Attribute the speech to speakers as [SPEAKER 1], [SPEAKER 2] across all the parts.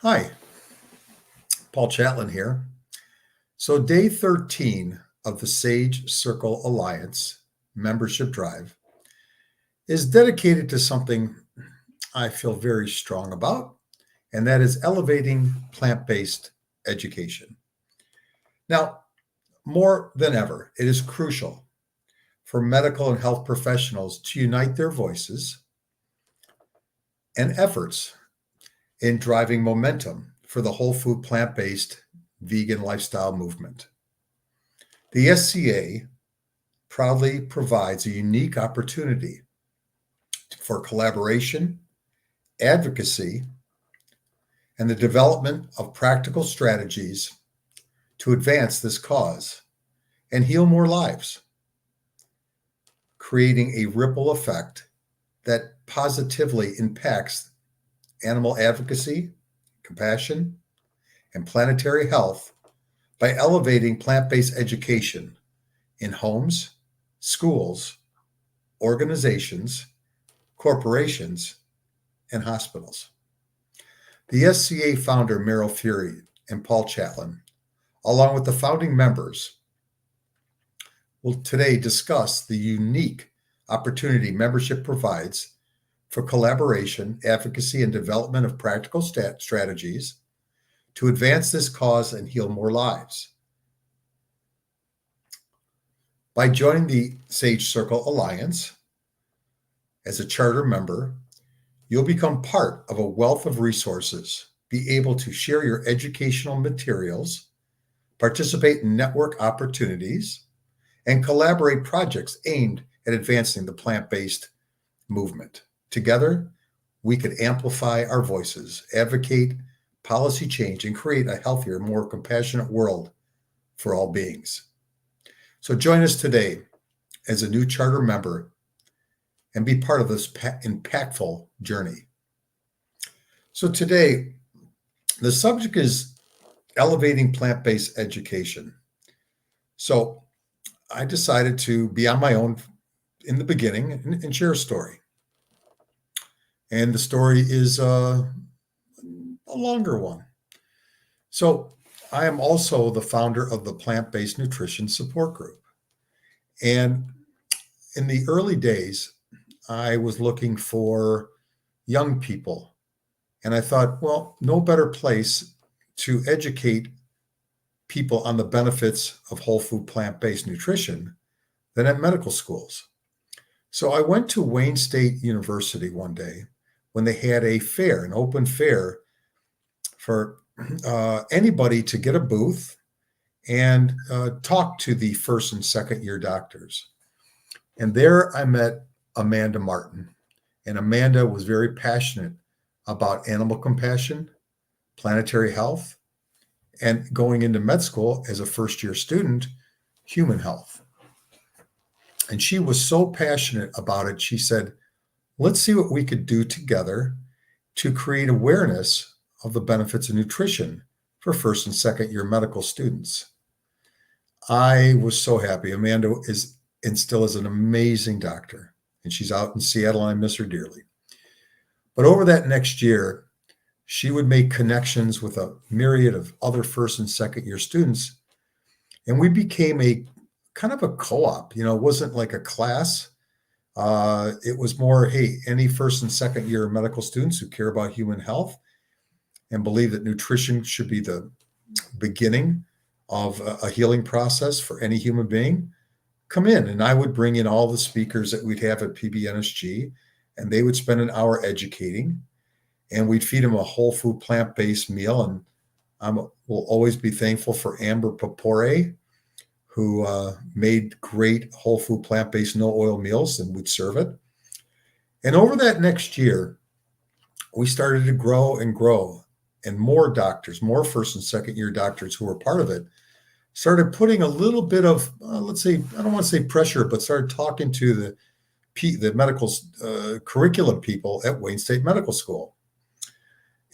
[SPEAKER 1] Hi, Paul Chatlin here. So, day 13 of the Sage Circle Alliance membership drive is dedicated to something I feel very strong about, and that is elevating plant based education. Now, more than ever, it is crucial for medical and health professionals to unite their voices and efforts in driving momentum for the whole food plant based vegan lifestyle movement. The SCA proudly provides a unique opportunity for collaboration, advocacy, and the development of practical strategies to advance this cause and heal more lives, creating a ripple effect that positively impacts animal advocacy, compassion, and planetary health by elevating plant based education in homes, schools, organizations, corporations, and hospitals. The SCA founder, Meryl Fury, and Paul Chatlin, along with the founding members, will today discuss the unique opportunity membership provides for collaboration, advocacy, and development of practical strategies to advance this cause and heal more lives. By joining the Sage Circle Alliance as a charter member, you'll become part of a wealth of resources, be able to share your educational materials, participate in network opportunities, and collaborate projects aimed at advancing the plant-based movement. Together, we could amplify our voices, advocate policy change, and create a healthier, more compassionate world for all beings. So join us today as a new charter member and be part of this impactful journey. So today, the subject is elevating plant-based education. So I decided to be on my own in the beginning and share a story. And the story is a longer one. So I am also the founder of the Plant-Based Nutrition Support Group. And in the early days, I was looking for young people. And I thought, well, no better place to educate people on the benefits of whole food plant-based nutrition than at medical schools. So I went to Wayne State University one day when they had a fair, an open fair for anybody to get a booth and talk to the first and second year doctors. And there I met Amanda Martin. And Amanda was very passionate about animal compassion, planetary health, and going into med school as a first year student, human health. And she was so passionate about it. She said, let's see what we could do together to create awareness of the benefits of nutrition for first and second year medical students. I was so happy. Amanda is and still is an amazing doctor, and she's out in Seattle, and I miss her dearly. But over that next year, she would make connections with a myriad of other first and second year students, and we became a kind of a co-op. It wasn't like a class. It was more, hey, any first and second year medical students who care about human health and believe that nutrition should be the beginning of a healing process for any human being, come in. And I would bring in all the speakers that we'd have at PBNSG, and they would spend an hour educating, and we'd feed them a whole food plant-based meal. And I will always be thankful for Amber Papore, who made great whole food plant-based no oil meals, and we'd serve it. And over that next year, we started to grow and grow, and more doctors, more first and second year doctors who were part of it, started putting a little bit of, let's say, I don't want to say pressure, but started talking to the medical curriculum people at Wayne State Medical School.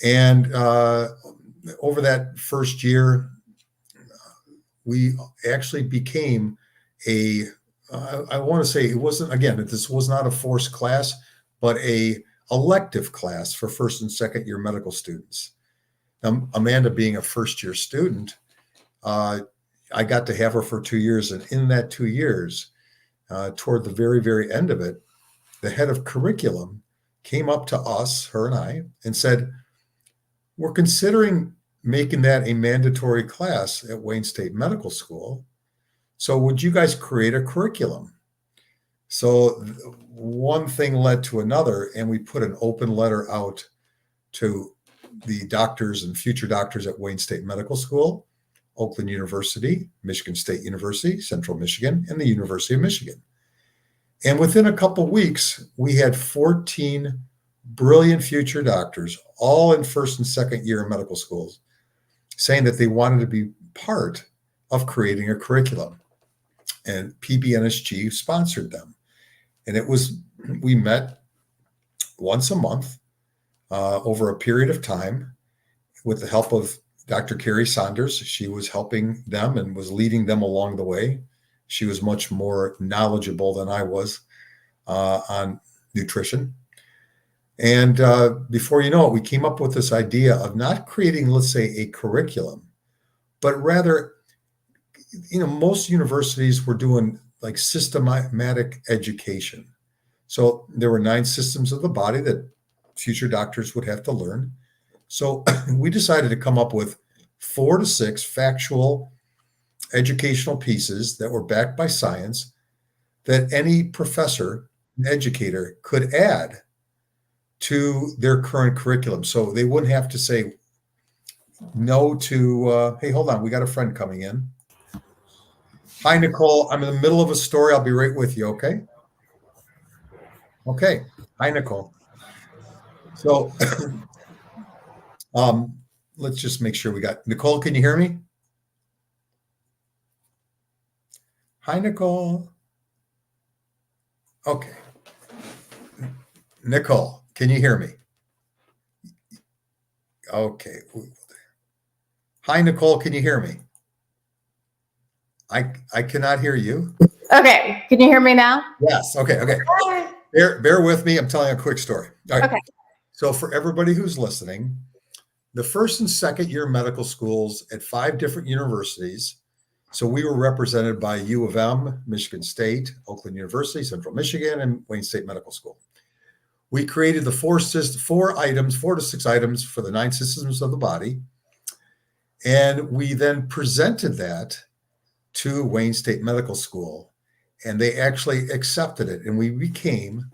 [SPEAKER 1] And over that first year, we actually became I want to say it wasn't, again, this was not a forced class, but a elective class for first and second year medical students. Amanda being a first-year student, I got to have her for 2 years. And in that 2 years, toward the very, very end of it, the head of curriculum came up to us, her and I, and said, we're considering making that a mandatory class at Wayne State Medical School. So would you guys create a curriculum? So one thing led to another, and we put an open letter out to the doctors and future doctors at Wayne State Medical School, Oakland University, Michigan State University, Central Michigan, and the University of Michigan. And within a couple of weeks, we had 14 brilliant future doctors, all in first and second year of medical schools, saying that they wanted to be part of creating a curriculum. And PBNSG sponsored them. And we met once a month over a period of time with the help of Dr. Carrie Saunders. She was helping them and was leading them along the way. She was much more knowledgeable than I was on nutrition. And before you know it, we came up with this idea of not creating, let's say, a curriculum, but rather, most universities were doing like systematic education. So there were 9 systems of the body that future doctors would have to learn. So we decided to come up with 4 to 6 factual educational pieces that were backed by science that any professor and educator could add to their current curriculum. So they wouldn't have to say no to, hey, hold on, we got a friend coming in. Hi, Nicole. I'm in the middle of a story. I'll be right with you, okay? Okay. Hi, Nicole. So let's just make sure we got Nicole. Can you hear me? Hi, Nicole. Okay. Nicole, can you hear me? Okay. Hi, Nicole. Can you hear me? I cannot hear you.
[SPEAKER 2] Okay. Can you hear me now?
[SPEAKER 1] Yes. Okay. Bear with me. I'm telling a quick story. All right.
[SPEAKER 2] Okay.
[SPEAKER 1] So for everybody who's listening, the first and second year medical schools at 5 different universities. So we were represented by U of M, Michigan State, Oakland University, Central Michigan, and Wayne State Medical School. We created the 4 to 6 items for the 9 systems of the body. And we then presented that to Wayne State Medical School, and they actually accepted it. And we became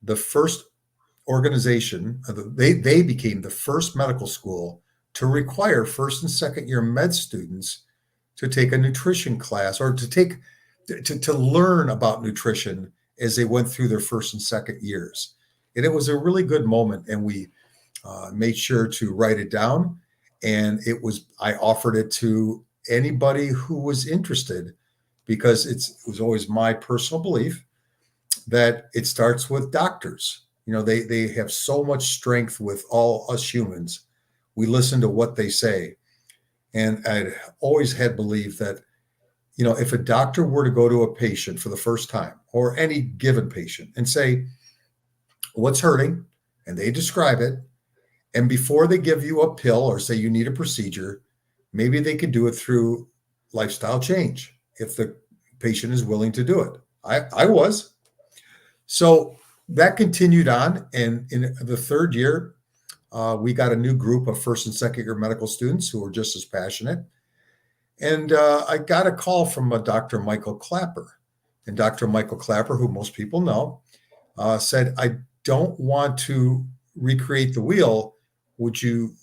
[SPEAKER 1] the first organization, they became the first medical school to require first and second year med students to take a nutrition class or to learn about nutrition as they went through their first and second years. And it was a really good moment, and we made sure to write it down. And I offered it to anybody who was interested, because it was always my personal belief that it starts with doctors. They have so much strength with all us humans. We listen to what they say. And I always had believed that, if a doctor were to go to a patient for the first time, or any given patient, and say, what's hurting? And they describe it. And before they give you a pill or say you need a procedure, maybe they could do it through lifestyle change if the patient is willing to do it. I was. So that continued on. And in the third year, we got a new group of first and second year medical students who were just as passionate. And I got a call from Dr. Michael Clapper. And Dr. Michael Clapper, who most people know, said, I don't want to recreate the wheel. Would you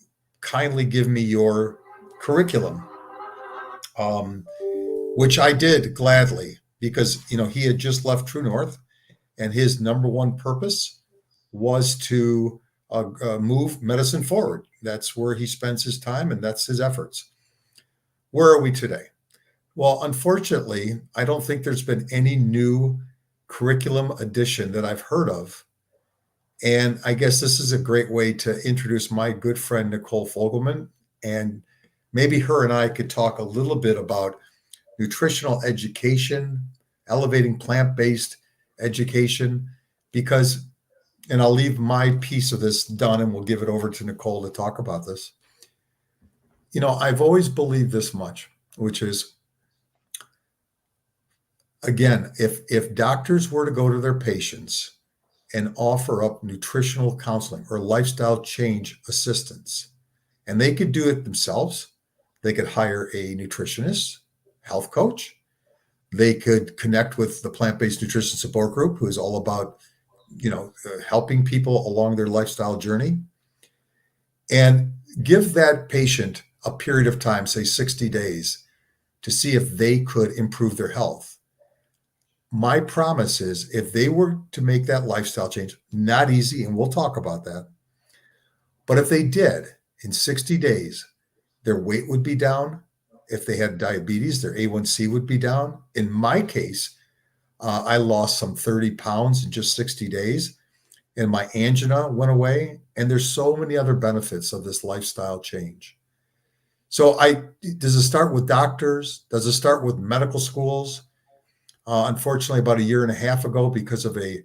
[SPEAKER 1] kindly give me your curriculum? Which I did gladly, because, he had just left True North, and his number one purpose was to move medicine forward. That's where he spends his time, and that's his efforts. Where are we today? Well, unfortunately, I don't think there's been any new curriculum addition that I've heard of. And I guess this is a great way to introduce my good friend, Nicole Fogelman. And maybe her and I could talk a little bit about nutritional education, elevating plant-based education, and I'll leave my piece of this done and we'll give it over to Nicole to talk about this. I've always believed this much, which is, again, if doctors were to go to their patients and offer up nutritional counseling or lifestyle change assistance, and they could do it themselves, they could hire a nutritionist, health coach, they could connect with the plant-based nutrition support group, who is all about helping people along their lifestyle journey, and give that patient a period of time, say 60 days, to see if they could improve their health. My promise is, if they were to make that lifestyle change, not easy, and we'll talk about that, but if they did, in 60 days, their weight would be down. If they had diabetes, their A1C would be down. In my case, I lost some 30 pounds in just 60 days, and my angina went away. And there's so many other benefits of this lifestyle change. So does it start with doctors? Does it start with medical schools? Unfortunately, about a year and a half ago, because of a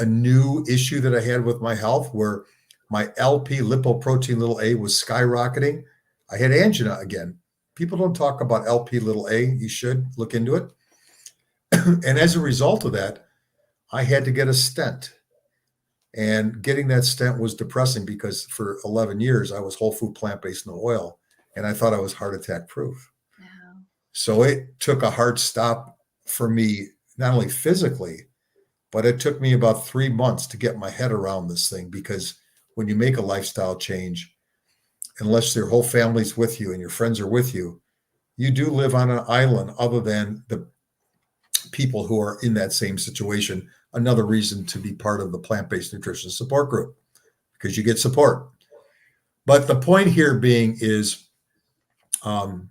[SPEAKER 1] new issue that I had with my health, where my LP, lipoprotein little a, was skyrocketing, I had angina again. People don't talk about LP little a. You should look into it. And as a result of that, I had to get a stent. And getting that stent was depressing, because for 11 years, I was whole food, plant-based, no oil. And I thought I was heart attack proof.
[SPEAKER 2] Yeah.
[SPEAKER 1] So it took a hard stop for me, not only physically, but it took me about 3 months to get my head around this thing, because when you make a lifestyle change, unless your whole family's with you and your friends are with you, you do live on an island other than the people who are in that same situation. Another reason to be part of the plant-based nutrition support group, because you get support. But the point here being is, when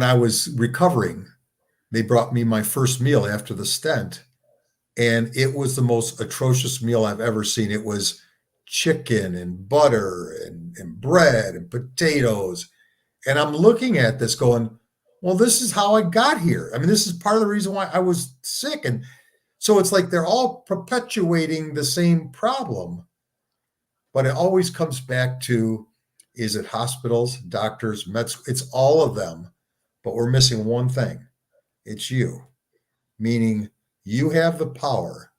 [SPEAKER 1] I was recovering, they brought me my first meal after the stent, and it was the most atrocious meal I've ever seen. It was chicken and butter and bread and potatoes. And I'm looking at this going, well, this is how I got here. I mean, this is part of the reason why I was sick. And so it's like they're all perpetuating the same problem. But it always comes back to, is it hospitals, doctors, it's all of them. But we're missing one thing. It's you, meaning you have the power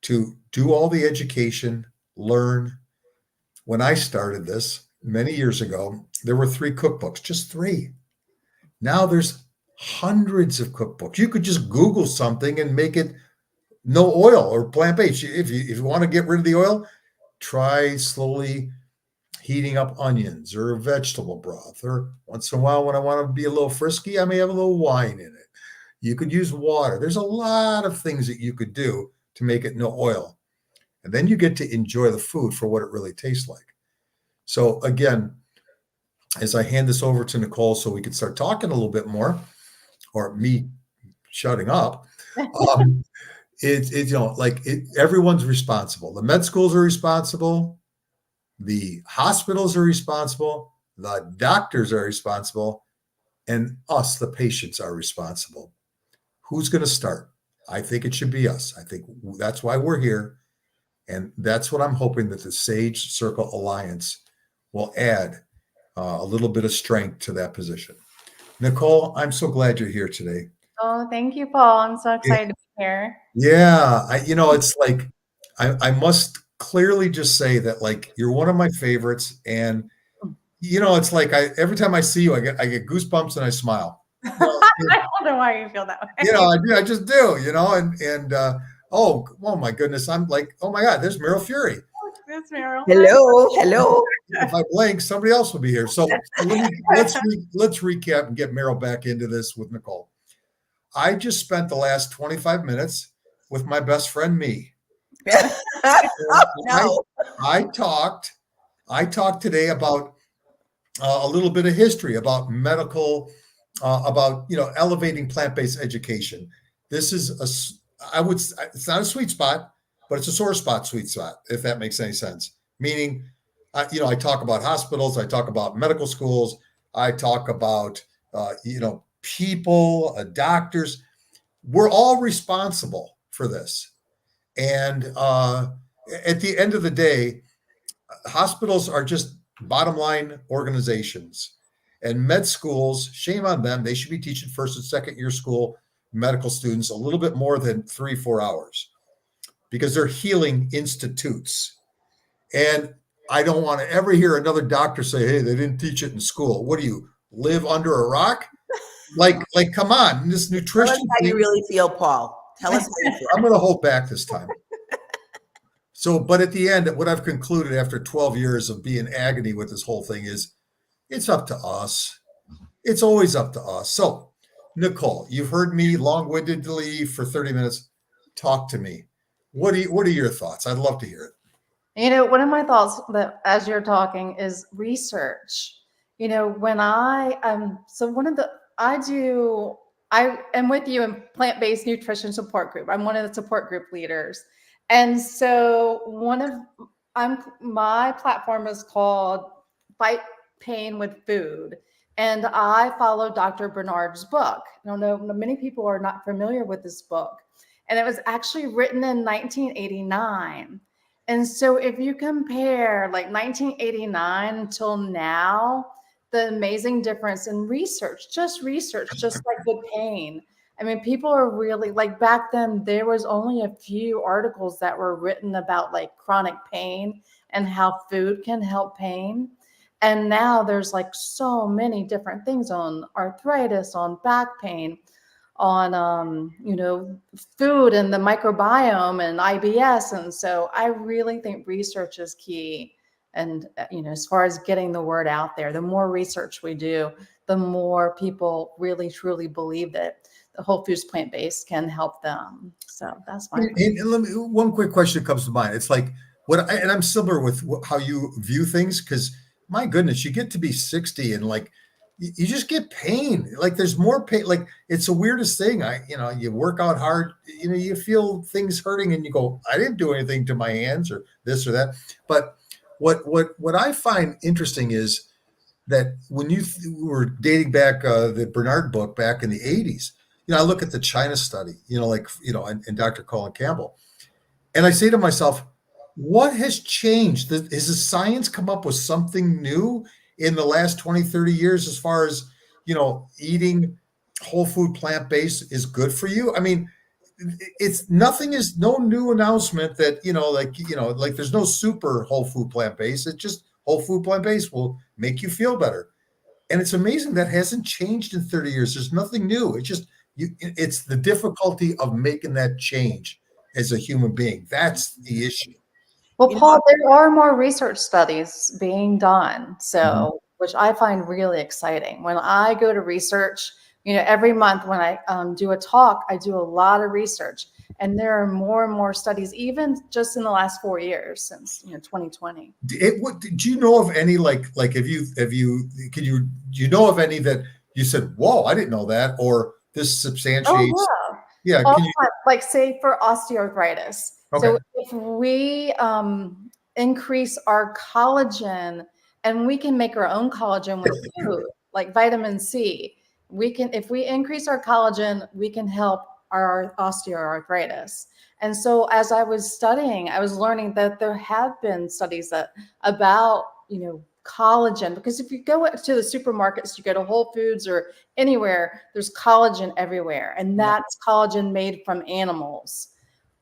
[SPEAKER 1] to do all the education, learn. When I started this many years ago, there were 3 cookbooks, just 3. Now there's hundreds of cookbooks. You could just Google something and make it no oil or plant-based. If you want to get rid of the oil, try slowly heating up onions or vegetable broth. Or once in a while, when I want to be a little frisky, I may have a little wine in it. You could use water. There's a lot of things that you could do to make it no oil. And then you get to enjoy the food for what it really tastes like. So again, as I hand this over to Nicole so we can start talking a little bit more, or me shutting up, everyone's responsible. The med schools are responsible. The hospitals are responsible. The doctors are responsible. And us, the patients, are responsible. Who's going to start? I think it should be us. I think that's why we're here. And that's what I'm hoping that the Sage Circle Alliance will add a little bit of strength to that position. Nicole, I'm so glad you're here today.
[SPEAKER 2] Oh, thank you, Paul. I'm so excited to be here.
[SPEAKER 1] Yeah. It's like, I must clearly just say that, like, you're one of my favorites. And, it's like every time I see you, I get goosebumps and I smile.
[SPEAKER 2] I don't know why you feel that way.
[SPEAKER 1] I just do, oh my goodness. I'm like, oh my God, there's Meryl Fury.
[SPEAKER 2] It's Meryl.
[SPEAKER 3] Hello.
[SPEAKER 1] If I blink, somebody else will be here. So let's recap and get Meryl back into this with Nicole. I just spent the last 25 minutes with my best friend, me.
[SPEAKER 3] No.
[SPEAKER 1] I talked today about a little bit of history about medical, about elevating plant-based education. This is it's not a sweet spot, but it's a sore spot sweet spot, if that makes any sense. Meaning, I talk about hospitals, I talk about medical schools, I talk about people, doctors. We're all responsible for this. And at the end of the day, hospitals are just bottom line organizations. And med schools, shame on them. They should be teaching first and second year school medical students a little bit more than 3-4 hours because they're healing institutes. And I don't want to ever hear another doctor say, hey, they didn't teach it in school. What do you live under a rock? Like, come on, this
[SPEAKER 3] Tell us
[SPEAKER 1] nutrition
[SPEAKER 3] how you
[SPEAKER 1] thing,
[SPEAKER 3] really feel, Paul. Tell us how you feel.
[SPEAKER 1] I'm going to hold back this time. So, but at the end, what I've concluded after 12 years of being agony with this whole thing is it's up to us. It's always up to us. So, Nicole, you've heard me long-windedly for 30 minutes. Talk to me. What are your thoughts? I'd love to hear it.
[SPEAKER 2] One of my thoughts that as you're talking is research. When I am with you in plant-based nutrition support group. I'm one of the support group leaders. And so my platform is called Fight Pain with Food. And I follow Dr. Bernard's book. I don't know, many people are not familiar with this book. And it was actually written in 1989. And so if you compare like 1989 until now, the amazing difference in research, just like with pain. I mean, people are really like back then, there was only a few articles that were written about like chronic pain and how food can help pain. And now there's like so many different things on arthritis, on back pain, on, food and the microbiome and IBS. And so I really think research is key. And, as far as getting the word out there, the more research we do, the more people really, truly believe that the whole foods plant-based can help them. So that's my
[SPEAKER 1] And let me, one quick question comes to mind. It's like and I'm similar with how you view things, because my goodness, you get to be 60 and like you just get pain. Like there's more pain. Like it's the weirdest thing. You work out hard, you feel things hurting and you go, I didn't do anything to my hands or this or that. But what I find interesting is that when you were dating back the Bernard book back in the 80s, I look at the China study, and Dr. Colin Campbell, and I say to myself, what has changed? Has the science come up with something new in the last 20, 30 years as far as, eating whole food plant-based is good for you? I mean, no new announcement that, like there's no super whole food plant-based. It's just whole food plant-based will make you feel better. And it's amazing that hasn't changed in 30 years. There's nothing new. It's just, it's the difficulty of making that change as a human being. That's the issue.
[SPEAKER 2] Well, Paul, there are more research studies being done, which I find really exciting. When I go to research, every month when I do a talk, I do a lot of research, and there are more and more studies, even just in the last 4 years since 2020.
[SPEAKER 1] Do you know of any do you know of any that you said, whoa, I didn't know that, or this substantiates?
[SPEAKER 2] Oh,
[SPEAKER 1] yeah.
[SPEAKER 2] Like say for osteoarthritis.
[SPEAKER 1] Okay.
[SPEAKER 2] So if we increase our collagen, and we can make our own collagen with food, like vitamin C, if we increase our collagen, we can help our osteoarthritis. And so as I was studying, I was learning that there have been studies about collagen, because if you go to the supermarkets, you go to Whole Foods or anywhere, there's collagen everywhere, and that's collagen made from animals.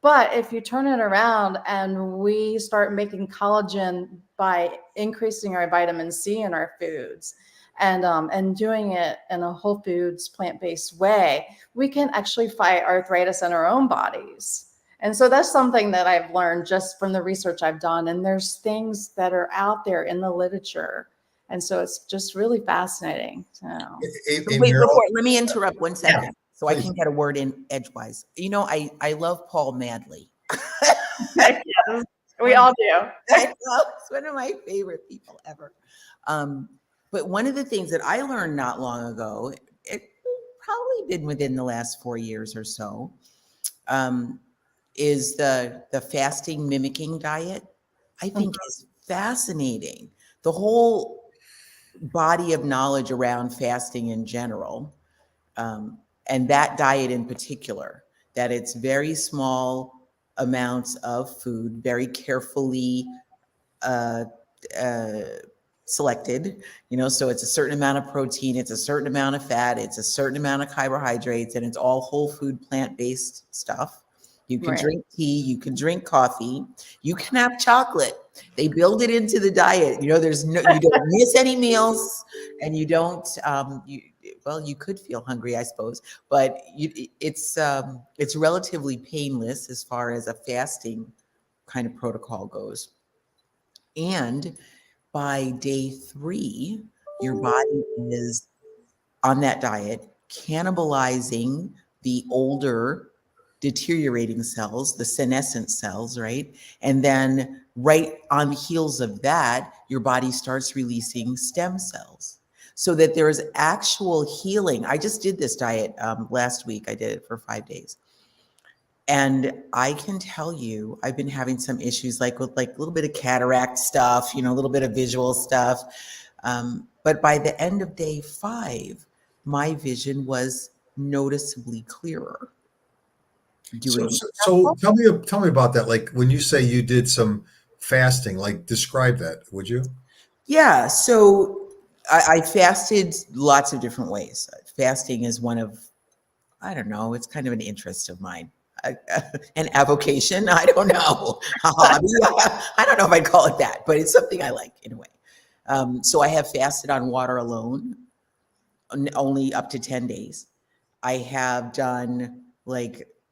[SPEAKER 2] But if you turn it around and we start making collagen by increasing our vitamin C in our foods and doing it in a whole foods plant-based way, we can actually fight arthritis in our own bodies. And so that's something that I've learned just from the research I've done. And there's things that are out there in the literature. And so it's just really fascinating. So.
[SPEAKER 3] Wait, let me interrupt 1 second. Yeah. So I can get a word in edgewise. I love Paul madly.
[SPEAKER 2] Yes, we all do.
[SPEAKER 3] I know, it's one of my favorite people ever. But one of the things that I learned not long ago, it probably been within the last 4 years or so, is the fasting mimicking diet. I think is fascinating. The whole body of knowledge around fasting in general. And that diet in particular, that it's very small amounts of food, very carefully selected, so it's a certain amount of protein, it's a certain amount of fat, it's a certain amount of carbohydrates, and it's all whole food, plant-based stuff. You can
[SPEAKER 2] Right.
[SPEAKER 3] drink tea, you can drink coffee, you can have chocolate. They build it into the diet. There's no, you don't miss any meals, and you don't, you could feel hungry, I suppose, but it's relatively painless as far as a fasting kind of protocol goes. And by day 3, your body is on that diet, cannibalizing the older deteriorating cells, the senescent cells, right? And then right on the heels of that, your body starts releasing stem cells so that there is actual healing. I just did this diet last week. I did it for 5 days. And I can tell you, I've been having some issues with a little bit of cataract stuff, a little bit of visual stuff. But by the end of day 5, my vision was noticeably clearer.
[SPEAKER 1] So tell me about that. Like when you say you did some fasting, like describe that, would you?
[SPEAKER 3] Yeah. So I fasted lots of different ways. Fasting is one of, I don't know, it's kind of an interest of mine. An avocation, I don't know, a hobby. I don't know if I'd call it that, but it's something I like in a way. So I have fasted on water alone, only up to 10 days. I have done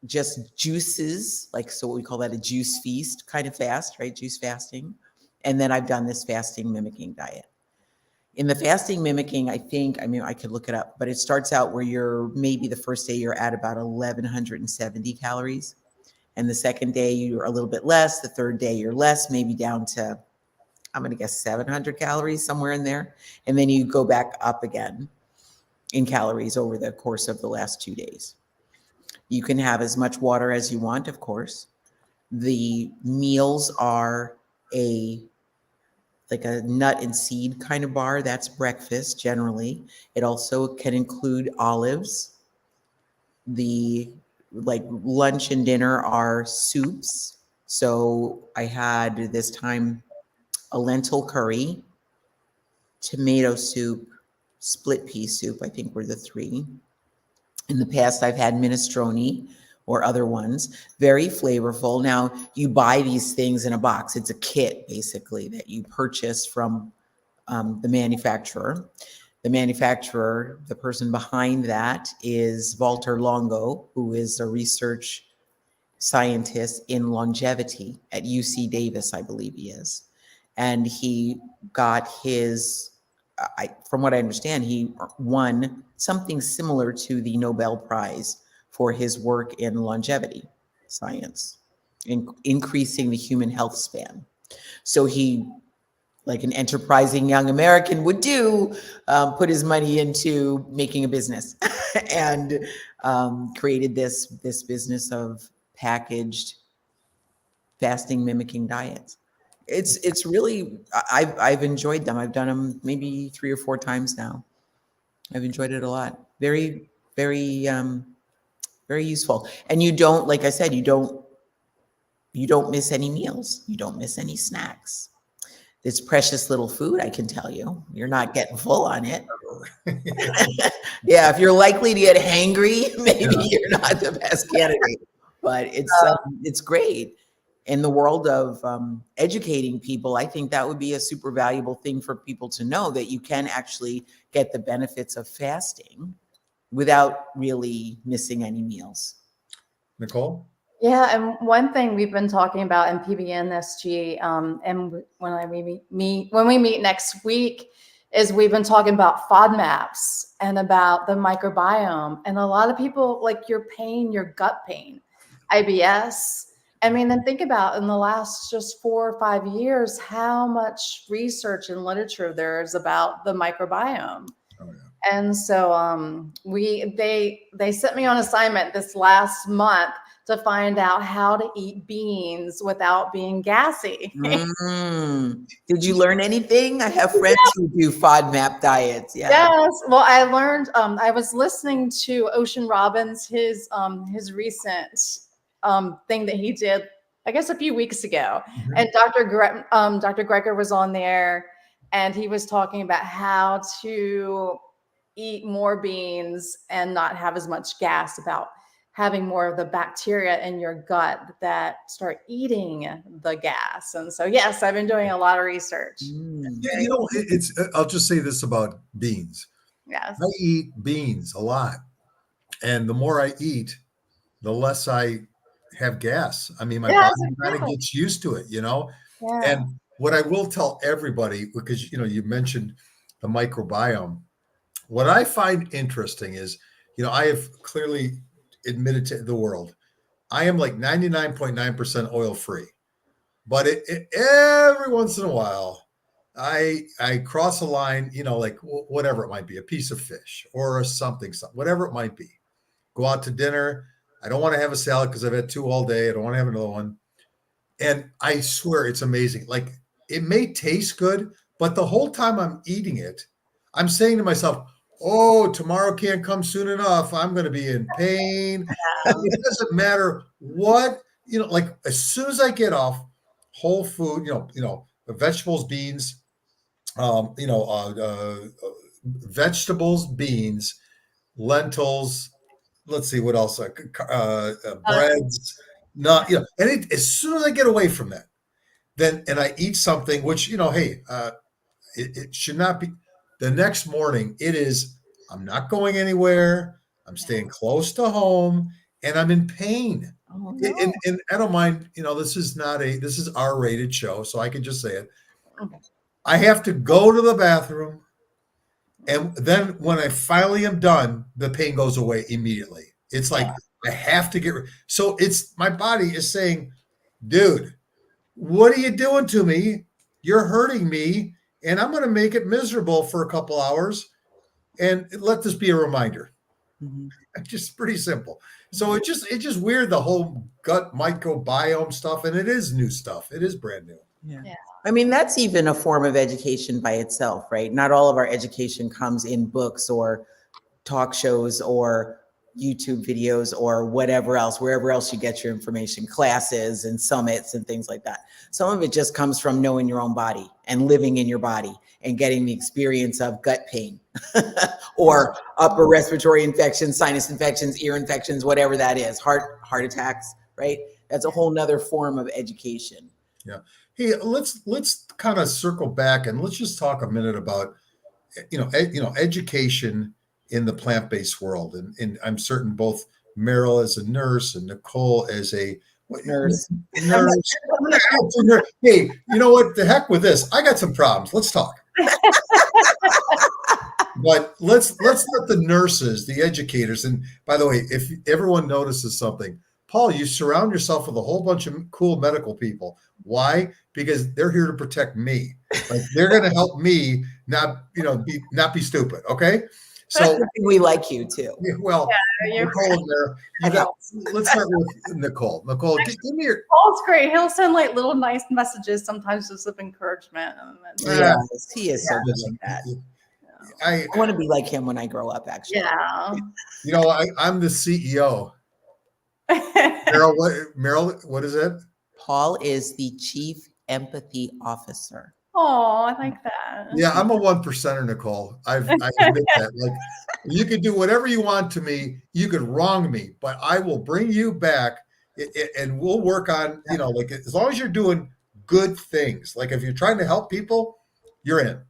[SPEAKER 3] just juices, so what we call that a juice feast kind of fast, right? Juice fasting. And then I've done this fasting mimicking diet. In the fasting mimicking, I could look it up, but it starts out where maybe the first day you're at about 1,170 calories. And the second day you're a little bit less. The third day you're less, maybe down to, I'm going to guess 700 calories, somewhere in there. And then you go back up again in calories over the course of the last 2 days. You can have as much water as you want, of course. The meals are a nut and seed kind of bar. That's breakfast generally. It also can include olives. The lunch and dinner are soups. So I had this time a lentil curry, tomato soup, split pea soup, I think were the 3. In the past, I've had minestrone or other ones, very flavorful. Now, you buy these things in a box. It's a kit, basically, that you purchase from the manufacturer. The manufacturer, the person behind that is Walter Longo, who is a research scientist in longevity at UC Davis, I believe he is. And he got his, from what I understand, he won something similar to the Nobel Prize for his work in longevity science, increasing the human health span. So he, like an enterprising young American would do, put his money into making a business and created this business of packaged fasting mimicking diets. It's really, I've enjoyed them. I've done them maybe 3 or 4 times now. I've enjoyed it a lot. Very, very, very useful. And you don't, like I said, you don't miss any meals. You don't miss any snacks. It's precious little food, I can tell you. You're not getting full on it. Yeah, if you're likely to get hangry, maybe you're not the best candidate. But it's great. In the world of educating people, I think that would be a super valuable thing for people to know, that you can actually get the benefits of fasting without really missing any meals.
[SPEAKER 1] Nicole?
[SPEAKER 2] Yeah, and one thing we've been talking about in PBNSG, and when we meet next week, is we've been talking about FODMAPs and about the microbiome, and a lot of people like your gut pain, IBS. I mean, and think about in the last just 4 or 5 years, how much research and literature there is about the microbiome.
[SPEAKER 1] Oh, yeah.
[SPEAKER 2] And so they sent me on assignment this last month to find out how to eat beans without being gassy.
[SPEAKER 3] Did you learn anything? I have friends who do FODMAP diets. Yeah.
[SPEAKER 2] Yes. Well, I learned. I was listening to Ocean Robbins, his recent thing that he did, I guess, a few weeks ago,
[SPEAKER 1] Mhm.
[SPEAKER 2] and Dr. Greger was on there, and he was talking about how to eat more beans and not have as much gas, about having more of the bacteria in your gut that start eating the gas. And so, yes, I've been doing a lot of research.
[SPEAKER 1] Yeah, you know, it's. I'll just say this about beans.
[SPEAKER 2] Yes.
[SPEAKER 1] I eat beans a lot, and the more I eat, the less I have gas. I mean, my
[SPEAKER 2] Yes,
[SPEAKER 1] body kind of
[SPEAKER 2] exactly.
[SPEAKER 1] gets used to it, you know.
[SPEAKER 2] Yeah.
[SPEAKER 1] And what I will tell everybody, because you mentioned the microbiome. What I find interesting is, I have clearly admitted to the world, I am like 99.9% oil free. But every once in a while, I cross a line, like whatever it might be, a piece of fish or a something, whatever it might be. Go out to dinner. I don't want to have a salad because I've had two all day. I don't want to have another one. And I swear it's amazing. Like, it may taste good, but the whole time I'm eating it, I'm saying to myself, oh, tomorrow can't come soon enough. I'm going to be in pain. It doesn't matter what, like, as soon as I get off whole food, vegetables, beans, vegetables, beans, lentils. Let's see what else. Breads, not, and as soon as I get away from that, and I eat something, which, hey, it should not be. The next morning, I'm not going anywhere. I'm staying close to home, and I'm in pain.
[SPEAKER 3] Oh, no.
[SPEAKER 1] And I don't mind, this is R-rated show, so I can just say it. I have to go to the bathroom, and then when I finally am done, the pain goes away immediately. It's like I have to so it's my body is saying, dude, what are you doing to me? You're hurting me, and I'm going to make it miserable for a couple hours, and let this be a reminder.
[SPEAKER 3] Mm-hmm.
[SPEAKER 1] Just pretty simple. So it's just weird, the whole gut microbiome stuff, and it is new stuff. It is brand new.
[SPEAKER 3] Yeah. I mean, that's even a form of education by itself, right? Not all of our education comes in books or talk shows or YouTube videos or whatever else, wherever else you get your information, classes and summits and things like that. Some of it just comes from knowing your own body and living in your body and getting the experience of gut pain or upper respiratory infections, sinus infections, ear infections, whatever that is, heart attacks, right? That's a whole nother form of education.
[SPEAKER 1] Yeah. Hey, let's kind of circle back and let's just talk a minute about, education in the plant-based world. And I'm certain both Meryl as a nurse and Nicole as a
[SPEAKER 3] nurse.
[SPEAKER 1] Hey, you know what? The heck with this. I got some problems. Let's talk. But let's let the nurses, the educators, and by the way, if everyone notices something, Paul, you surround yourself with a whole bunch of cool medical people. Why? Because they're here to protect me. Like, they're going to help me not be stupid. Okay. So
[SPEAKER 3] we like you too.
[SPEAKER 1] Well, Nicole there. Let's start with Nicole. Nicole, give me your.
[SPEAKER 2] Paul's great. He'll send like little nice messages, sometimes just of encouragement.
[SPEAKER 3] Yes, he is so good like that.
[SPEAKER 1] I
[SPEAKER 3] want to be like him when I grow up, actually.
[SPEAKER 2] Yeah.
[SPEAKER 1] I'm the CEO. Meryl, what is it?
[SPEAKER 3] Paul is the Chief Empathy Officer.
[SPEAKER 2] Oh, I like that.
[SPEAKER 1] Yeah, I'm a 1%er, Nicole. I admit that. Like, you could do whatever you want to me. You could wrong me, but I will bring you back, and we'll work on, like, as long as you're doing good things. Like, if you're trying to help people, you're in.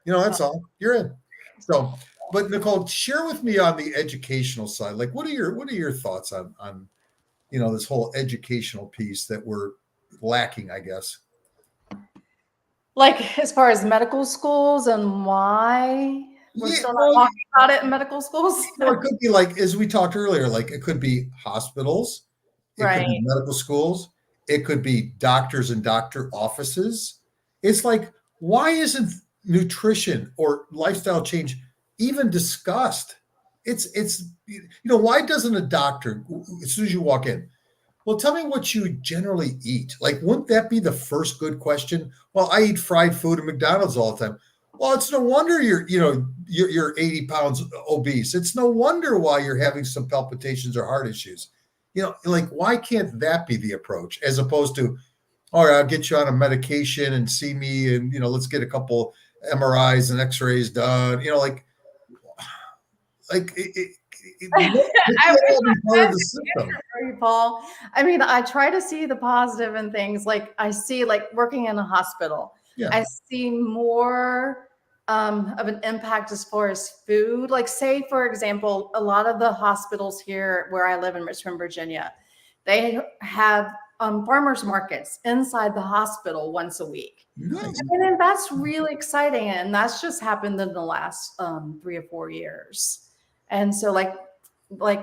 [SPEAKER 1] That's all. You're in. So, but Nicole, share with me on the educational side. Like, what are your thoughts on this whole educational piece that we're lacking, I guess?
[SPEAKER 2] Like, as far as medical schools and why we're still not talking about it in medical schools?
[SPEAKER 1] Or it could be like, as we talked earlier, like, it could be hospitals, it could be medical schools, it could be doctors and doctor offices. It's like, why isn't nutrition or lifestyle change even discussed? It's why doesn't a doctor, as soon as you walk in, well, tell me what you generally eat? Like, wouldn't that be the first good question? Well, I eat fried food at McDonald's all the time. Well, it's no wonder you're 80 pounds obese. It's no wonder why you're having some palpitations or heart issues. Like, why can't that be the approach, as opposed to, all right, I'll get you on a medication and see me, and let's get a couple MRIs and X-rays done. This
[SPEAKER 2] I
[SPEAKER 1] should
[SPEAKER 2] wish
[SPEAKER 1] all be
[SPEAKER 2] I
[SPEAKER 1] part of
[SPEAKER 2] had
[SPEAKER 1] the
[SPEAKER 2] the
[SPEAKER 1] system.
[SPEAKER 2] answer for you, Paul. I mean, I try to see the positive in things. Like I see, like working in a hospital,
[SPEAKER 1] Yeah.
[SPEAKER 2] I see more of an impact as far as food. Like, say, for example, a lot of the hospitals here where I live in Richmond, Virginia, they have farmers markets inside the hospital once a week.
[SPEAKER 1] Nice.
[SPEAKER 2] And then that's really exciting. And that's just happened in the last 3 or 4 years. And so like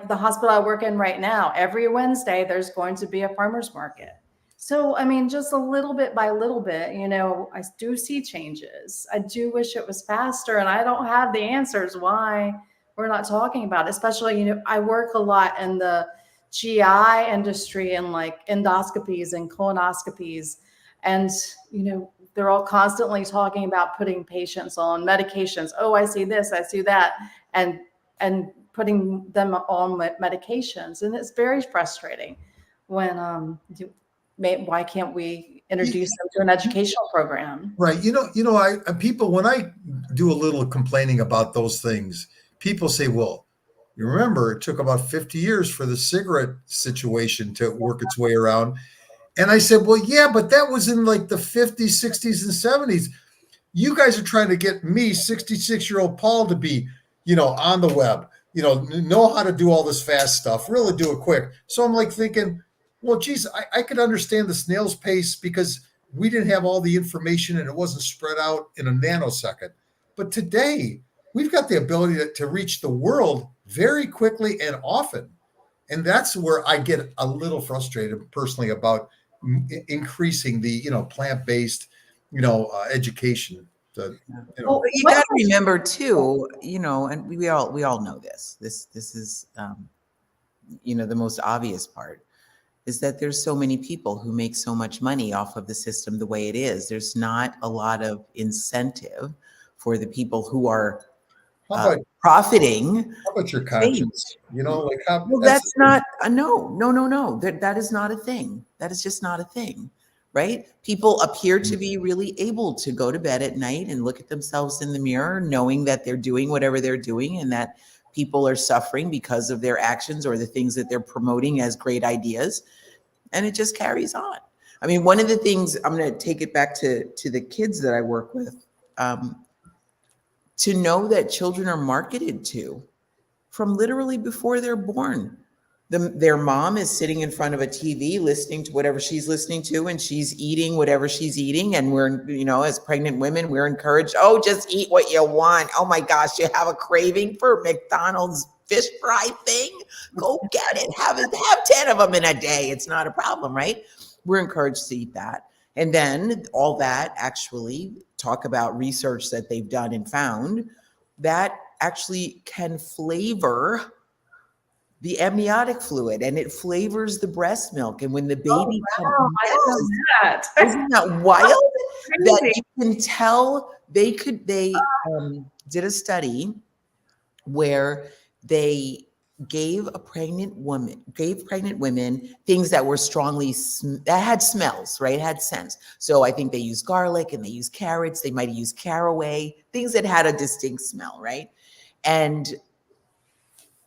[SPEAKER 2] the hospital I work in right now, every Wednesday there's going to be a farmer's market. So I mean, just a little bit by little bit, I do see changes. I do wish it was faster, and I don't have the answers why we're not talking about it. Especially, I work a lot in the GI industry and like endoscopies and colonoscopies, and they're all constantly talking about putting patients on medications. Oh, I see this, I see that, and putting them on medications, and it's very frustrating when why can't we introduce them to an educational program?
[SPEAKER 1] Right. People, when I do a little complaining about those things, people say, well, you remember it took about 50 years for the cigarette situation to work its way around. And I said, well, yeah, but that was in like the 50s, 60s, and 70s. You guys are trying to get me, 66-year-old Paul, to be, on the web, know how to do all this fast stuff, really do it quick. So I'm like thinking, well, geez, I could understand the snail's pace because we didn't have all the information and it wasn't spread out in a nanosecond. But today, we've got the ability to reach the world very quickly and often. And that's where I get a little frustrated personally about increasing the, plant-based, education.
[SPEAKER 3] Well, you got to remember too, and we all know this. This is, the most obvious part is that there's so many people who make so much money off of the system the way it is. There's not a lot of incentive for the people who are profiting.
[SPEAKER 1] How about your conscience?
[SPEAKER 3] Well, that's not no. That is not a thing. That is just not a thing, right? People appear to be really able to go to bed at night and look at themselves in the mirror, knowing that they're doing whatever they're doing and that people are suffering because of their actions or the things that they're promoting as great ideas. And it just carries on. I mean, one of the things, I'm going to take it back to the kids that I work with, to know that children are marketed to from literally before they're born. Their mom is sitting in front of a TV listening to whatever she's listening to, and she's eating whatever she's eating. And we're, as pregnant women, we're encouraged, oh, just eat what you want. Oh my gosh, you have a craving for McDonald's fish fry thing? Go get it. Have 10 of them in a day. It's not a problem, right? We're encouraged to eat that. And then all that actually talk about research that they've done and found that actually can flavor the amniotic fluid, and it flavors the breast milk. And when the baby
[SPEAKER 2] I didn't know that.
[SPEAKER 3] isn't that wild? That you can tell they did a study where they gave pregnant women things that were strongly that had smells, right? Had scents. So I think they used garlic and they used carrots. They might use caraway, things that had a distinct smell, right? And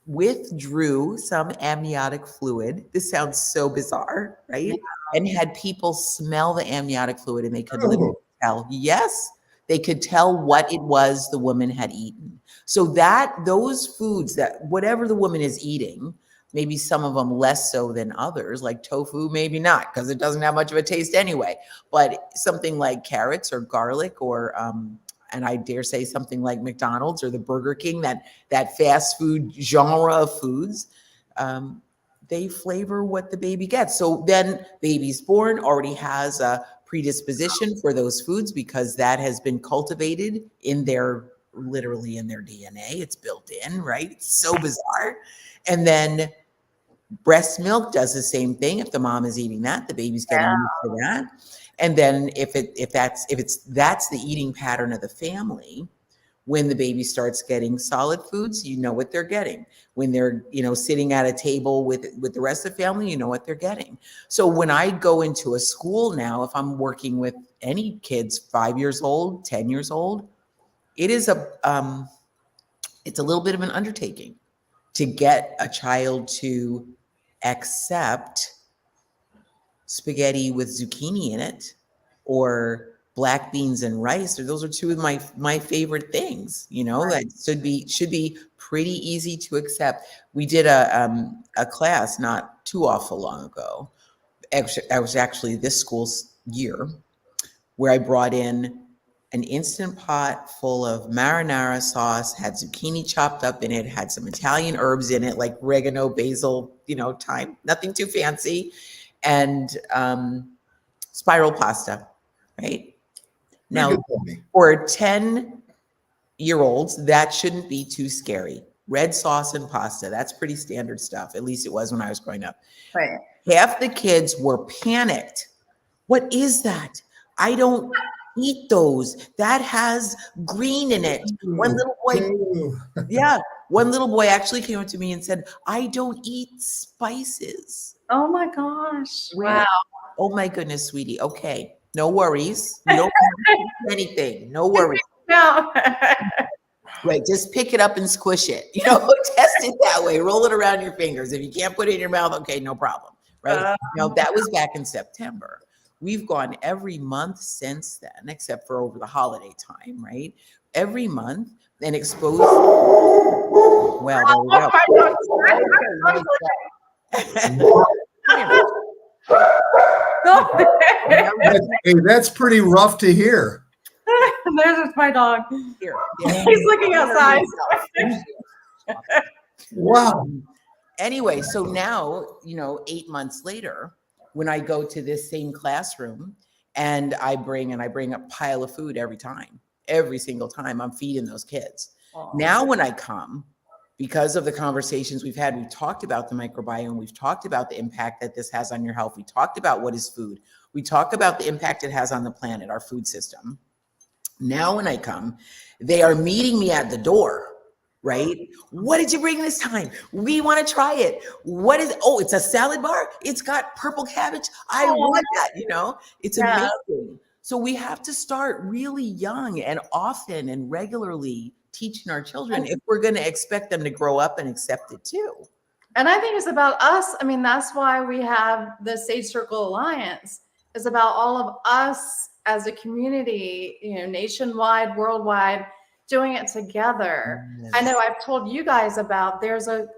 [SPEAKER 3] withdrew some amniotic fluid. This sounds so bizarre, right? Yeah. And had people smell the amniotic fluid and they could literally tell. Yes, they could tell what it was the woman had eaten. So those foods, that whatever the woman is eating, maybe some of them less so than others, like tofu, maybe not, because it doesn't have much of a taste anyway. But something like carrots or garlic or and I dare say something like McDonald's or the Burger King, that fast food genre of foods, they flavor what the baby gets. So then baby's born, already has a predisposition for those foods because that has been cultivated literally in their DNA. It's built in, right? It's so bizarre. And then breast milk does the same thing. If the mom is eating that, the baby's getting used to that. And then if that's the eating pattern of the family, when the baby starts getting solid foods, you know what they're getting. When they're, sitting at a table with the rest of the family, you know what they're getting. So when I go into a school now, if I'm working with any kids, 5 years old, 10 years old, it is it's a little bit of an undertaking to get a child to accept spaghetti with zucchini in it or black beans and rice. Or those are two of my favorite things, that should be pretty easy to accept. We did a class not too awful long ago. Actually, I was actually this school's year, where I brought in an Instant Pot full of marinara sauce, had zucchini chopped up in it, had some Italian herbs in it, like oregano, basil, thyme, nothing too fancy, and spiral pasta, right? Now, for 10-year-olds, that shouldn't be too scary. Red sauce and pasta, that's pretty standard stuff. At least it was when I was growing up.
[SPEAKER 2] Right.
[SPEAKER 3] Half the kids were panicked. What is that? I don't eat those. That has green in it. One little boy actually came up to me and said, I don't eat spices.
[SPEAKER 2] Oh my gosh.
[SPEAKER 3] Wow. Oh my goodness, sweetie. Okay. No worries. You don't have to eat anything. No worries.
[SPEAKER 2] No.
[SPEAKER 3] Right. Just pick it up and squish it. Test it that way. Roll it around your fingers. If you can't put it in your mouth, okay, no problem. Right. That was back in September. We've gone every month since then, except for over the holiday time, right? Every month and exposed. Well, there we go.
[SPEAKER 1] Hey, that's pretty rough to hear.
[SPEAKER 2] There's my dog.
[SPEAKER 3] Here.
[SPEAKER 2] He's looking outside.
[SPEAKER 1] Wow.
[SPEAKER 3] Anyway, so now, 8 months later, when I go to this same classroom and I bring a pile of food every single time I'm feeding those kids. Aww. Now, when I come, because of the conversations we've had, we've talked about the microbiome. We've talked about the impact that this has on your health. We talked about what is food. We talk about the impact it has on the planet, our food system. Now, when I come, they are meeting me at the door. Right? What did you bring this time? We want to try it. What is it? Oh, it's a salad bar. It's got purple cabbage. I want that, It's amazing. So we have to start really young and often and regularly teaching our children if we're going to expect them to grow up and accept it too.
[SPEAKER 2] And I think it's about us. I mean, that's why we have the Sage Circle Alliance. It's about all of us as a community, nationwide, worldwide, doing it together. Yes. I know I've told you guys about, there's a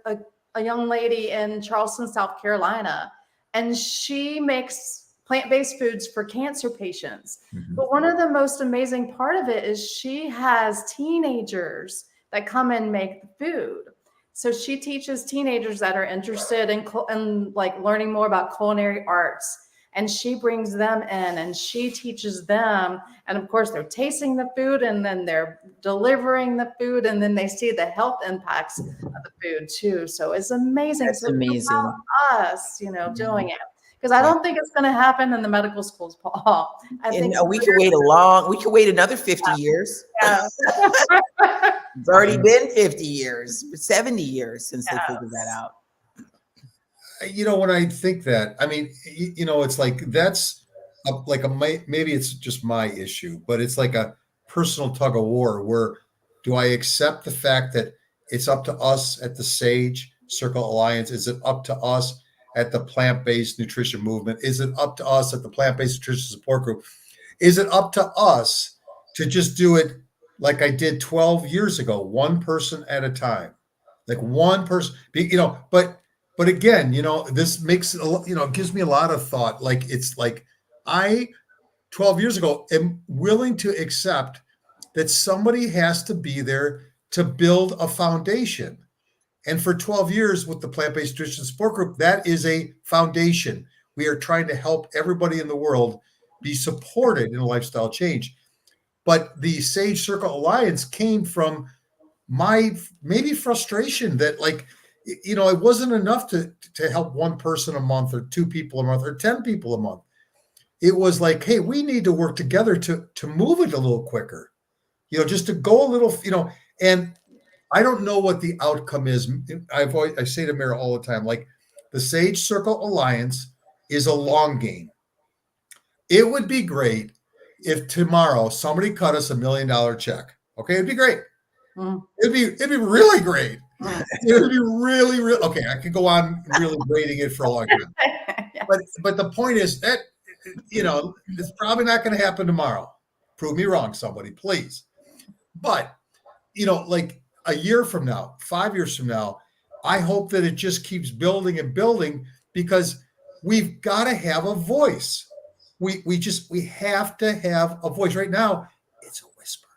[SPEAKER 2] young lady in Charleston, South Carolina, and she makes plant-based foods for cancer patients. Mm-hmm. But one of the most amazing part of it is she has teenagers that come and make the food. So she teaches teenagers that are interested in like learning more about culinary arts. And she brings them in and she teaches them. And of course, they're tasting the food and then they're delivering the food. And then they see the health impacts of the food too. So it's amazing.
[SPEAKER 3] That's amazing.
[SPEAKER 2] Us, doing it. Because I don't think it's going to happen in the medical schools, Paul. I think
[SPEAKER 3] we could wait another 50 years.
[SPEAKER 2] Yeah.
[SPEAKER 3] It's already been 50 years, 70 years since they figured that out.
[SPEAKER 1] When I think that, I mean, it's like that's maybe it's just my issue, but it's like a personal tug of war where do I accept the fact that it's up to us at the Sage Circle Alliance? Is it up to us at the plant-based nutrition movement? Is it up to us at the plant-based nutrition support group? Is it up to us to just do it like I did 12 years ago, one person at a time, like one person, but again, this makes, gives me a lot of thought. Like, it's like I, 12 years ago, am willing to accept that somebody has to be there to build a foundation. And for 12 years with the Plant-Based Nutrition Support Group, that is a foundation. We are trying to help everybody in the world be supported in a lifestyle change. But the Sage Circle Alliance came from my maybe frustration that it wasn't enough to help one person a month or 2 people a month or 10 people a month. It was like, hey, we need to work together to move it a little quicker, just to go a little, and I don't know what the outcome is. I say to Mara all the time, like the Sage Circle Alliance is a long game. It would be great if tomorrow somebody cut us $1 million check Okay, it'd be great.
[SPEAKER 2] Mm.
[SPEAKER 1] It'd be really great. It'd be really, really okay. I could go on really grading it for a long time.
[SPEAKER 2] Yeah.
[SPEAKER 1] But the point is that, it's probably not going to happen tomorrow. Prove me wrong, somebody, please. But, like a year from now, 5 years from now, I hope that it just keeps building and building, because we've got to have a voice. We have to have a voice. Right now, it's a whisper.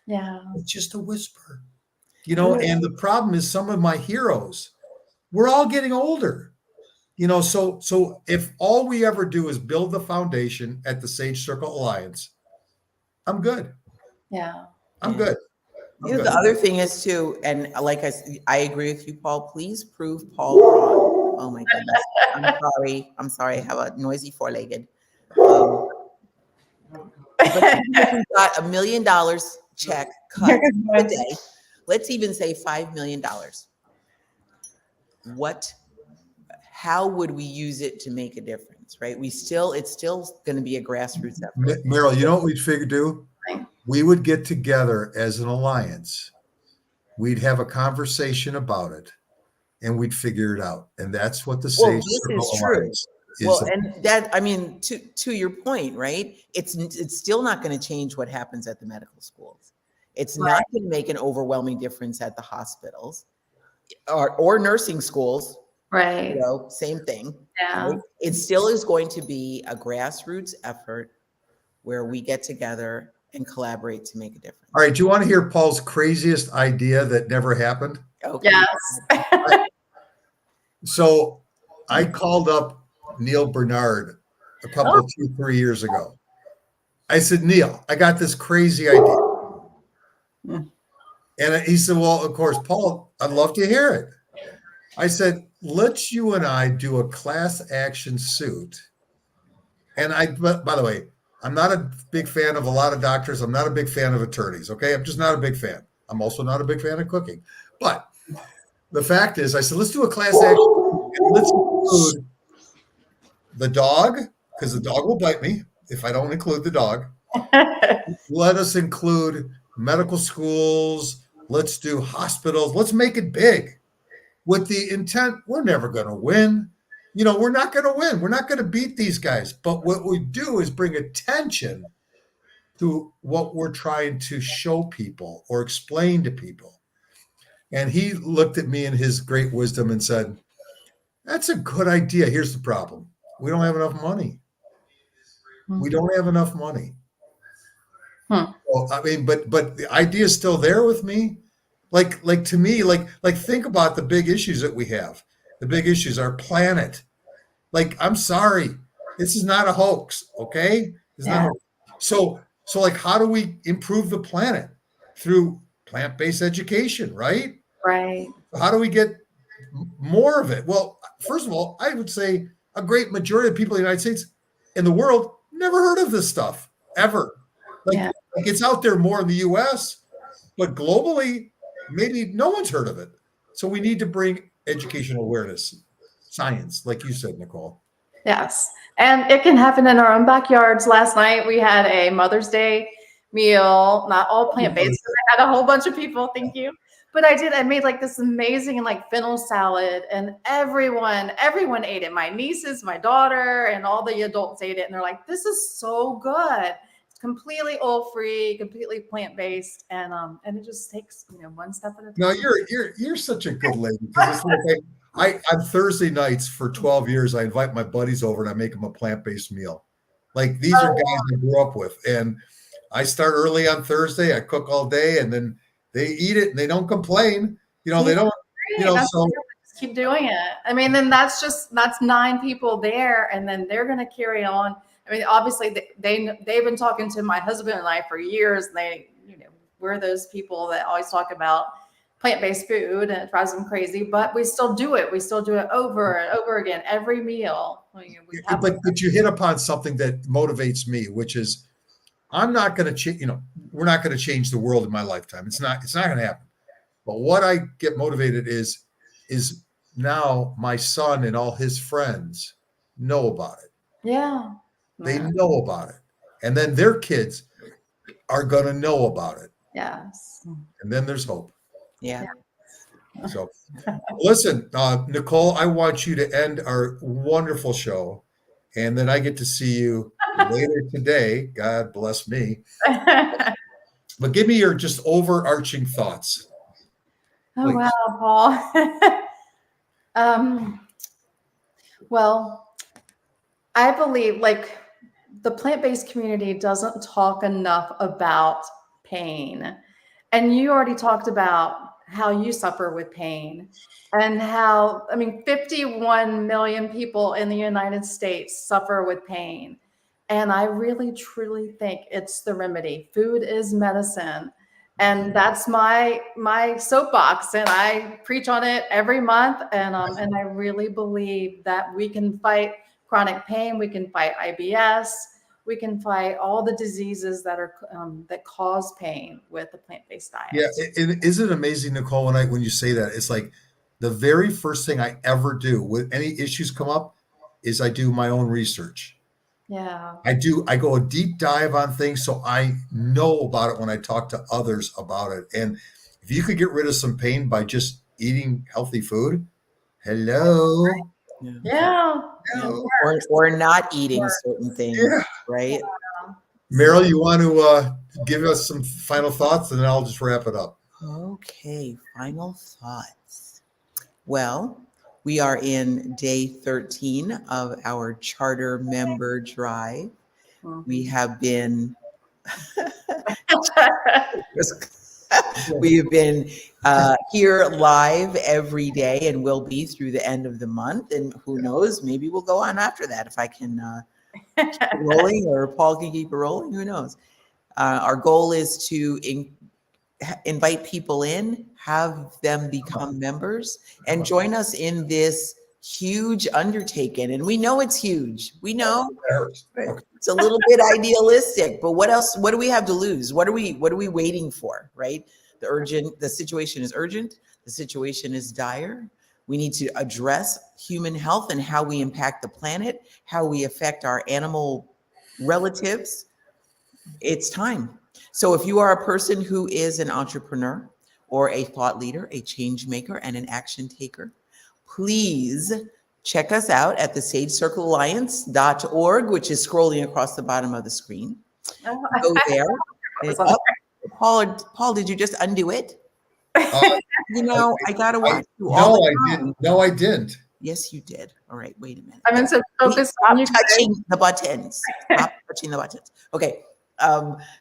[SPEAKER 2] Yeah.
[SPEAKER 1] It's just a whisper. And the problem is, some of my heroes, we're all getting older. So if all we ever do is build the foundation at the Sage Circle Alliance, I'm good.
[SPEAKER 2] Yeah.
[SPEAKER 1] I'm good. I'm good.
[SPEAKER 3] The other thing is too, and like I agree with you, Paul. Please prove Paul wrong. Oh my goodness. I'm sorry. I have a noisy four-legged. But if we got $1 million check cut today, let's even say $5 million. How would we use it to make a difference, right? It's still going to be a grassroots effort.
[SPEAKER 1] Meryl, you know what we'd figure do? We would get together as an alliance. We'd have a conversation about it, and we'd figure it out. And that's what the Sage Circle Alliance is.
[SPEAKER 3] Well, and that, I mean, to your point, right? It's still not going to change what happens at the medical schools. It's not going to make an overwhelming difference at the hospitals or nursing schools.
[SPEAKER 2] Right.
[SPEAKER 3] Same thing.
[SPEAKER 2] Yeah.
[SPEAKER 3] Right? It still is going to be a grassroots effort where we get together and collaborate to make a difference.
[SPEAKER 1] All right. Do you want to hear Paul's craziest idea that never happened?
[SPEAKER 3] Okay.
[SPEAKER 2] Yes.
[SPEAKER 1] So I called up Neil Bernard a couple, 2-3 years ago. I said, Neil, I got this crazy idea. And he said, well, of course, Paul, I'd love to hear it. I said, let's you and I do a class action suit. And by the way, I'm not a big fan of a lot of doctors. I'm not a big fan of attorneys. Okay. I'm just not a big fan. I'm also not a big fan of cooking. But the fact is, I said, let's do a class action. And let's include the dog, because the dog will bite me if I don't include the dog. Let us include medical schools. Let's do hospitals. Let's make it big with the intent. We're never going to win. We're not going to win. We're not going to beat these guys. But what we do is bring attention to what we're trying to show people or explain to people. And he looked at me in his great wisdom and said, that's a good idea. Here's the problem. We don't have enough money. We don't have enough money. Well, I mean, but the idea is still there with me. Like to me, like think about the big issues that we have. The big issues, our planet. Like, I'm sorry, this is not a hoax. Okay. It's not a hoax. So like, how do we improve the planet? Through plant-based education, right?
[SPEAKER 2] Right.
[SPEAKER 1] How do we get more of it? Well, first of all, I would say a great majority of people in the United States and the world never heard of this stuff ever. Like it's out there more in the US, but globally, maybe no one's heard of it. So we need to bring educational awareness, science, like you said, Nicole.
[SPEAKER 2] Yes. And it can happen in our own backyards. Last night we had a Mother's Day meal, not all plant-based. I had a whole bunch of people. Thank you. But I made like this amazing like fennel salad, and everyone ate it. My nieces, my daughter, and all the adults ate it. And they're like, this is so good. It's completely oil-free, completely plant-based. And it just takes, one step at a time.
[SPEAKER 1] No, you're such a good lady. Because it's like on Thursday nights for 12 years, I invite my buddies over and I make them a plant-based meal. Like these are guys I grew up with. And I start early on Thursday, I cook all day, and then they eat it and they don't complain. They don't, so
[SPEAKER 2] just keep doing it. I mean, then that's 9 people there, and then they're going to carry on. I mean, obviously they've been talking to my husband and I for years. And we're those people that always talk about plant-based food, and it drives them crazy, but we still do it. We still do it over and over again, every meal.
[SPEAKER 1] But you hit upon something that motivates me, which is, I'm not going to change, we're not going to change the world in my lifetime. It's not going to happen. But what I get motivated is now my son and all his friends know about it.
[SPEAKER 2] Yeah.
[SPEAKER 1] They know about it. And then their kids are going to know about it.
[SPEAKER 2] Yes.
[SPEAKER 1] And then there's hope.
[SPEAKER 3] Yeah.
[SPEAKER 1] So listen, Nicole, I want you to end our wonderful show. And then I get to see you later today. God bless me. But give me your just overarching thoughts.
[SPEAKER 2] Oh,
[SPEAKER 1] Please.
[SPEAKER 2] wow, Paul. Well, I believe like the plant-based community doesn't talk enough about pain. And you already talked about how you suffer with pain and how, I mean, 51 million people in the United States suffer with pain. And I really, truly think it's the remedy. Food is medicine. And that's my soapbox, and I preach on it every month. And I really believe that we can fight chronic pain, we can fight IBS, we can fight all the diseases that are that cause pain with the plant-based diet.
[SPEAKER 1] Yeah, isn't it amazing, Nicole, when you say that? It's like the very first thing I ever do when any issues come up is I do my own research.
[SPEAKER 2] Yeah.
[SPEAKER 1] I go a deep dive on things so I know about it when I talk to others about it. And if you could get rid of some pain by just eating healthy food, hello.
[SPEAKER 3] Yeah.
[SPEAKER 2] Yeah.
[SPEAKER 1] Hello.
[SPEAKER 3] Or not eating certain things,
[SPEAKER 1] Yeah.
[SPEAKER 3] right?
[SPEAKER 1] Meryl, you want to give us some final thoughts and then I'll just wrap it up.
[SPEAKER 3] Okay, final thoughts. Well, we are in day 13 of our charter member drive. We have been we have been here live every day and will be through the end of the month. And who knows, maybe we'll go on after that if I can keep it rolling, or Paul can keep it rolling. Who knows? Our goal is to invite people in, have them become members, and join us in this huge undertaking. And we know it's huge. We know it's a little bit idealistic, but what else? What do we have to lose? What are we waiting for? Right? The situation is urgent. The situation is dire. We need to address human health and how we impact the planet, how we affect our animal relatives. It's time. So if you are a person who is an entrepreneur or a thought leader, a change maker, and an action taker, please check us out at the sagecirclealliance.org, which is scrolling across the bottom of the screen. Go there. Paul, did you just undo it? I got to watch you all the time.
[SPEAKER 1] No, I didn't.
[SPEAKER 3] Yes, you did. All right, wait a minute.
[SPEAKER 2] I'm meant to focus on you
[SPEAKER 3] touching the buttons. Stop touching the buttons. Okay.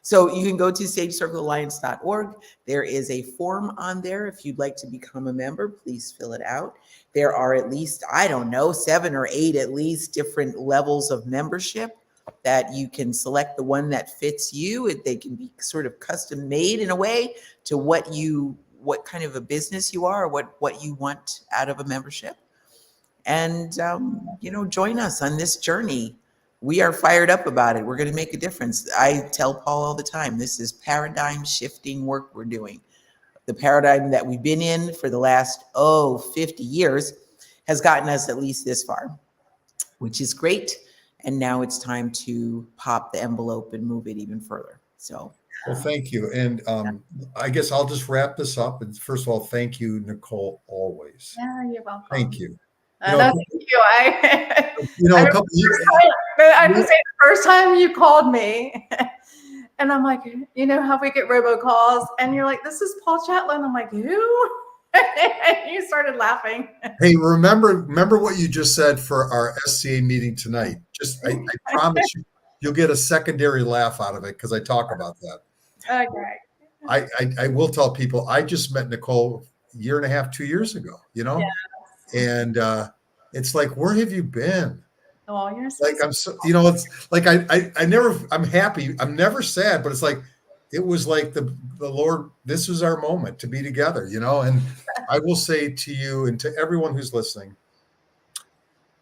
[SPEAKER 3] So you can go to sagecirclealliance.org. There is a form on there. If you'd like to become a member, please fill it out. There are at least, 7 or 8 at least different levels of membership that you can select the one that fits you. They can be sort of custom made in a way to what kind of a business you are, or what you want out of a membership. And, join us on this journey. We are fired up about it. We're going to make a difference. I tell Paul all the time, this is paradigm shifting work we're doing. The paradigm that we've been in for the last, 50 years has gotten us at least this far, which is great. And now it's time to pop the envelope and move it even further. So.
[SPEAKER 1] Well, thank you. And I guess I'll just wrap this up. And first of all, thank you, Nicole, always.
[SPEAKER 2] Yeah, you're welcome.
[SPEAKER 1] Thank you.
[SPEAKER 2] No, thank you.
[SPEAKER 1] I
[SPEAKER 2] have to say, the first time you called me, and I'm like, how we get robocalls, and you're like, this is Paul Chatlin. I'm like, who? And you started laughing.
[SPEAKER 1] Hey, remember what you just said for our SCA meeting tonight. I promise you'll get a secondary laugh out of it because I talk about that.
[SPEAKER 2] Okay.
[SPEAKER 1] I will tell people I just met Nicole a year and a half, 2 years ago,
[SPEAKER 2] Yes.
[SPEAKER 1] and it's like, where have you been?
[SPEAKER 2] Oh, you're so
[SPEAKER 1] like, I'm so, it's like, I'm happy. I'm never sad, but it's like, it was like the Lord, this was our moment to be together, and I will say to you and to everyone who's listening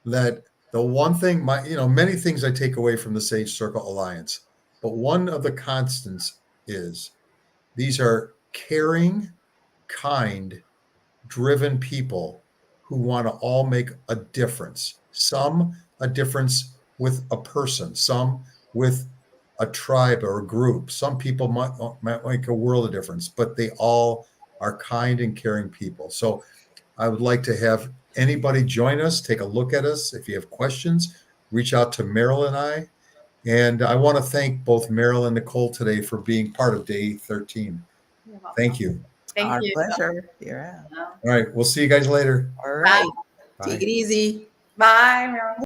[SPEAKER 1] that the one thing many things I take away from the Sage Circle Alliance, but one of the constants is these are caring, kind, driven people who want to all make a difference. Some a difference with a person, some with a tribe or a group. Some people might make a world of difference, but they all are kind and caring people. So I would like to have anybody join us, take a look at us. If you have questions, reach out to Meryl and I. And I want to thank both Meryl and Nicole today for being part of day 13.
[SPEAKER 2] You're welcome.
[SPEAKER 1] Thank you.
[SPEAKER 2] Thank
[SPEAKER 3] Our
[SPEAKER 2] you.
[SPEAKER 3] pleasure. Yeah.
[SPEAKER 1] All right. We'll see you guys later.
[SPEAKER 3] All right.
[SPEAKER 1] Bye.
[SPEAKER 3] Take it easy.
[SPEAKER 2] Bye, Meryl.